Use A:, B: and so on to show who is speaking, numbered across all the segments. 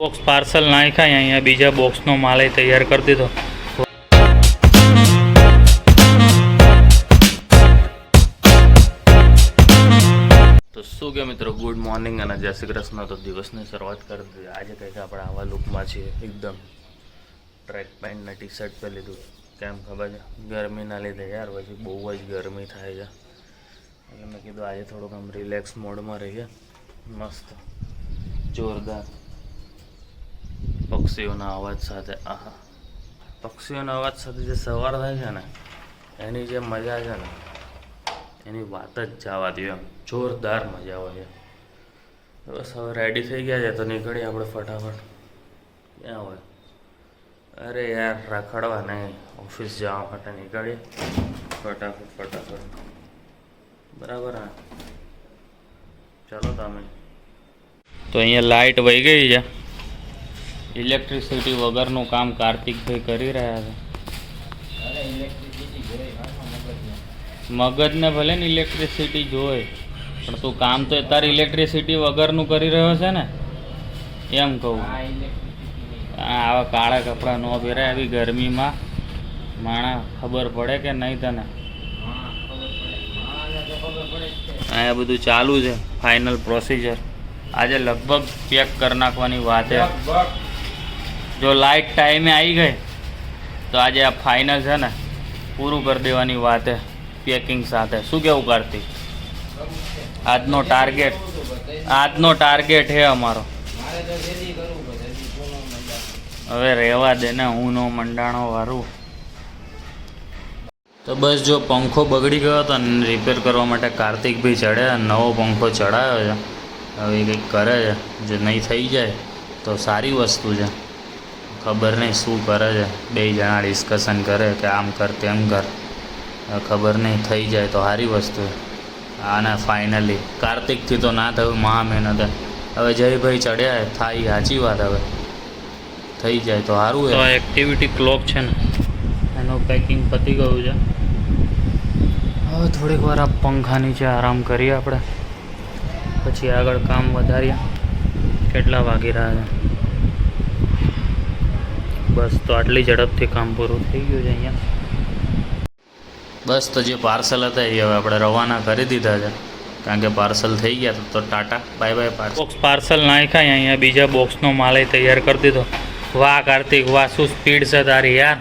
A: Box parcel નાખ્યા અહીંયા બીજા બોક્સનો માલ તૈયાર કરી દીધો. તો શું કે મિત્રો, ગુડ મોર્નિંગ અને જય શ્રી કૃષ્ણ. તો દિવસની શરૂઆત કરી દીધી. આજે કંઈક આપણે આવા લુકમાં છીએ, એકદમ ટ્રેક પેન્ટ ને ટી શર્ટ પહેરી લીધું. કેમ ખબર છે, ગરમીના લીધે યાર પછી બહુ જ ગરમી થાય છે એટલે મેં કીધું આજે થોડુંક આમ રિલેક્સ મોડમાં રહીએ. મસ્ત જોરદાર પક્ષીઓના અવાજ સાથે, આહા, પક્ષીઓના અવાજ સાથે જે સવાર થાય છે ને એની જે મજા છે ને એની વાત જ જવા દો. એમ જોરદાર મજા આવે છે. બસ હવે રેડી થઈ ગયા છે તો નીકળીએ આપણે ફટાફટ. ક્યાં હોય? અરે યાર રખડવા નહીં, ઓફિસ જવા માટે નીકળીએ ફટાફટ. બરાબર ને? ચાલો તમે. તો અહીંયા લાઇટ વહી ગઈ છે. ઇલેક્ટ્રિસિટી વગરનું કામ કાર્તિકભાઈ કરી રહ્યા છે. મગજને ભલે ને ઇલેક્ટ્રિસિટી જોઈ, પણ તું કામ તો તારે ઇલેક્ટ્રિસિટી વગરનું કરી રહ્યો છે ને, એમ કહું. આવા કાળા કપડાં ન પહેરાય આવી ગરમીમાં. માણા ખબર પડે કે નહીં તને? અહીંયા બધું ચાલુ છે, ફાઇનલ પ્રોસિજર. આજે લગભગ પેક કરી નાખવાની વાત છે. જો લાઇટ ટાઈમે આવી ગઈ તો આજે આ ફાઇનલ છે ને પૂરું કરી દેવાની વાત છે પેકિંગ સાથે. શું કેવું કાર્તિક? આજનો ટાર્ગેટ છે અમારો. હવે રહેવા દે ને, હું નો મંડાણો વારું. તો બસ જો પંખો બગડી ગયો હતો ને રિપેર કરવા માટે કાર્તિકભાઈ ચડ્યા, નવો પંખો ચડાવ્યો છે. હવે એ કંઈક કરે છે, જો નહીં થઈ જાય તો સારી વસ્તુ છે. ખબર નહીં શું કરે છે, બે જણા ડિસ્કશન કરે કે આમ કર તેમ કર. ખબર નહીં, થઈ જાય તો સારી વસ્તુ છે. આના ફાઇનલી કાર્તિકથી તો ના થયું, મહા મહેનત. હવે જયભાઈ ચડ્યા થાય, સાચી વાત. હવે થઈ જાય તો સારું. તો એક્ટિવિટી ક્લોક છે ને એનું પેકિંગ પતી ગયું છે. હવે થોડીક વાર આ પંખા નીચે આરામ કરીએ આપણે, પછી આગળ કામ વધારીએ. કેટલા વાગી રહ્યા છે? બસ તો આટલી ઝડપથી કામ પૂરું થઈ ગયું છે અહીંયા. બસ તો જે પાર્સલ હતા એ હવે આપણે રવાના કરી દીધા છે, કારણ કે પાર્સલ થઈ ગયા તો Tata bye bye. Box parcel નાખ્યા અહીંયા બીજા બોક્સનો માલ તૈયાર કરી દીધો. વાહ કાર્તિક વાહ, શું સ્પીડ છે તારી યાર.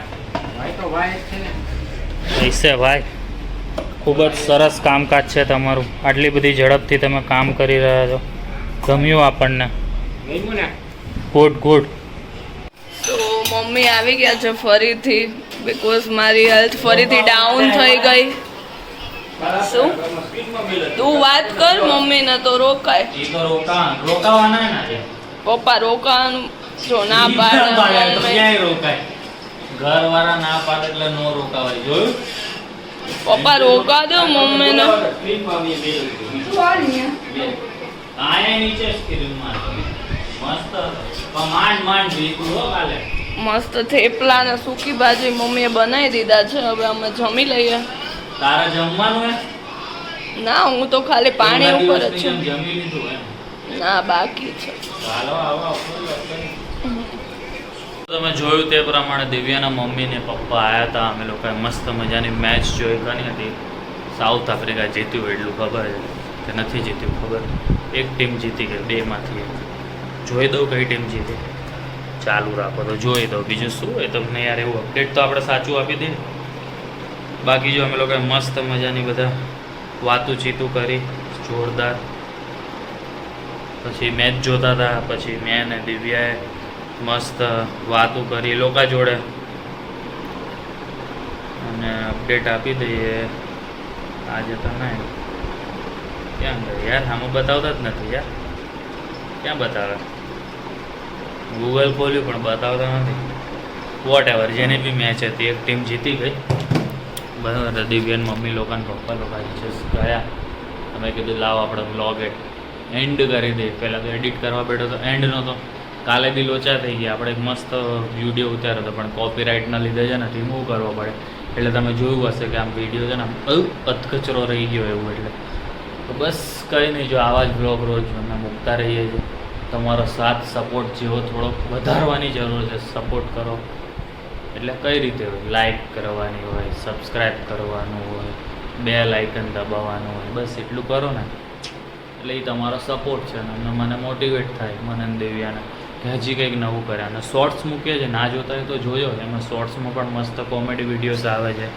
A: ऐसे ભાઈ, ખૂબ જ સરસ કામકાજ છે તમારું. આટલી બધી ઝડપથી તમે કામ કરી રહ્યા છો, ગમ્યું આપણને. ગુડ.
B: તો મમ્મી આવી ગયા છે ફરીથી, બીકોઝ મારી હેલ્થ ફરીથી ડાઉન થઈ ગઈ. શું તું વાત કર, મમ્મીને તો રોકાય. પપ્પા રોકાવાનું જો ના પાડે,
A: ઘરવાળા ના પાડે એટલે નો રોકાવાય. જોયું?
B: પપ્પા રોકા દો મમ્મીને. મસ્ત થેપલા ને સૂકી ભાજી મમ્મીએ બનાવી દીધા છે. હવે અમે જમી લઈએ.
A: તારે જમવાનું હે?
B: ના, હું તો ખાલી પાણી ઉપર જ છું.
A: જમી લીધું એમ?
B: ના, બાકી છે.
A: તમે જોયું તે પ્રમાણે દિવ્યાના મમ્મી ને પપ્પા આવ્યા હતા. અમે લોકોએ મસ્ત મજાની મેચ જોઈ કરી હતી. સાઉથ આફ્રિકા જીત્યું, એટલું ખબર છે કે નથી જીત્યું ખબર. એક ટીમ જીતી ગઈ, બેમાંથી એક. જોઈ દઉં કઈ ટીમ જીતી, ચાલુ રાખો તો જોઈ દઉં. બીજું શું હોય તમને યાર, એવું અપડેટ તો આપણે સાચું આપી દઈએ. બાકી જો અમે લોકોએ મસ્ત મજાની બધા વાતું ચીતું કરી, જોરદાર. પછી મેચ જોતા હતા, પછી મેં ને દિવ્યાએ મસ્ત વાતું કરી લોકો જોડે અને અપડેટ આપી દઈએ. આજે તો નહીં, ક્યાં ગઈ યાર? આમાં બતાવતા જ નથી યાર. ક્યાં બતાવે? ગૂગલ ખોલ્યું પણ બતાવતા નથી. વોટ એવર, જેની બી મેચ હતી એક ટીમ જીતી ગઈ. બરાબર. દિવ્યાન મમ્મી લોકો ને પપ્પા લોકો ગયા. અમે કીધું લાવો આપણે વ્લોગ એન્ડ કરી દઈએ. પહેલાં તો એડિટ કરવા બેઠો તો એન્ડ નહોતો. કાલે બી લોચા થઈ ગયા. આપણે એક મસ્ત વિડીયો ઉતાર્યો હતો, પણ કોપીરાઇટના લીધે છે ને રિમૂવ કરવો પડે. એટલે તમે જોયું હશે કે આમ વિડીયો છે ને અધકચરો રહી ગયો એવું. એટલે તો બસ કંઈ નહીં, જો આવા જ બ્લોગ રોજ અમે મૂકતા રહીએ છીએ. તમારો સાથ સપોર્ટ જેવો થોડોક વધારવાની જરૂર છે. સપોર્ટ કરો એટલે કઈ રીતે હોય? લાઈક કરવાની હોય, સબસ્ક્રાઈબ કરવાનું હોય, બેલ આઇકન દબાવવાનું હોય, બસ એટલું કરો ને એટલે એ તમારો સપોર્ટ છે. અને મને મોટિવેટ થાય, મને અને દેવ્યાને, કે હજી કંઈક નવું કરે. અને શોર્ટ્સ મૂકીએ છે, ના જોતા હોય તો જોજો. એમાં શોર્ટ્સમાં પણ મસ્ત કોમેડી વિડીયોઝ આવે છે,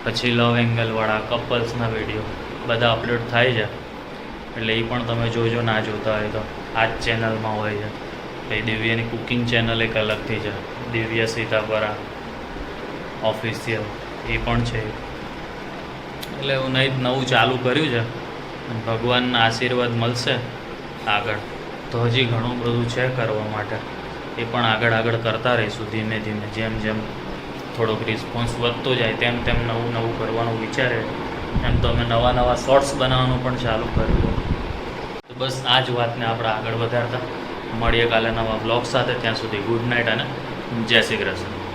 A: પછી લવ એંગલવાળા કપલ્સના વિડીયો બધા અપલોડ થાય છે. એટલે એ પણ તમે જોજો, ના જોતા હોય તો. આ જ ચેનલમાં હોય છે. પછી દિવ્યાની કુકિંગ ચેનલ એક અલગથી છે, દિવ્યા સીતાપરા ઓફિશિયલ, એ પણ છે. એટલે હું નવું ચાલુ કર્યું છે. અને ભગવાનના આશીર્વાદ મળશે આગળ તો હજી ઘણું બધું છે કરવા માટે. એ પણ આગળ કરતા રહીશું ધીમે ધીમે. જેમ થોડોક રિસ્પોન્સ વધતો જાય તેમ નવું કરવાનું વિચારે. એમ તો અમે નવા શોર્ટ્સ બનાવવાનું પણ ચાલુ કર્યું. તો બસ આ જ વાતને આપણે આગળ વધારતા મળીએ કાલે નવા બ્લોગ સાથે. ત્યાં સુધી ગુડ નાઇટ અને જય શ્રી કૃષ્ણ.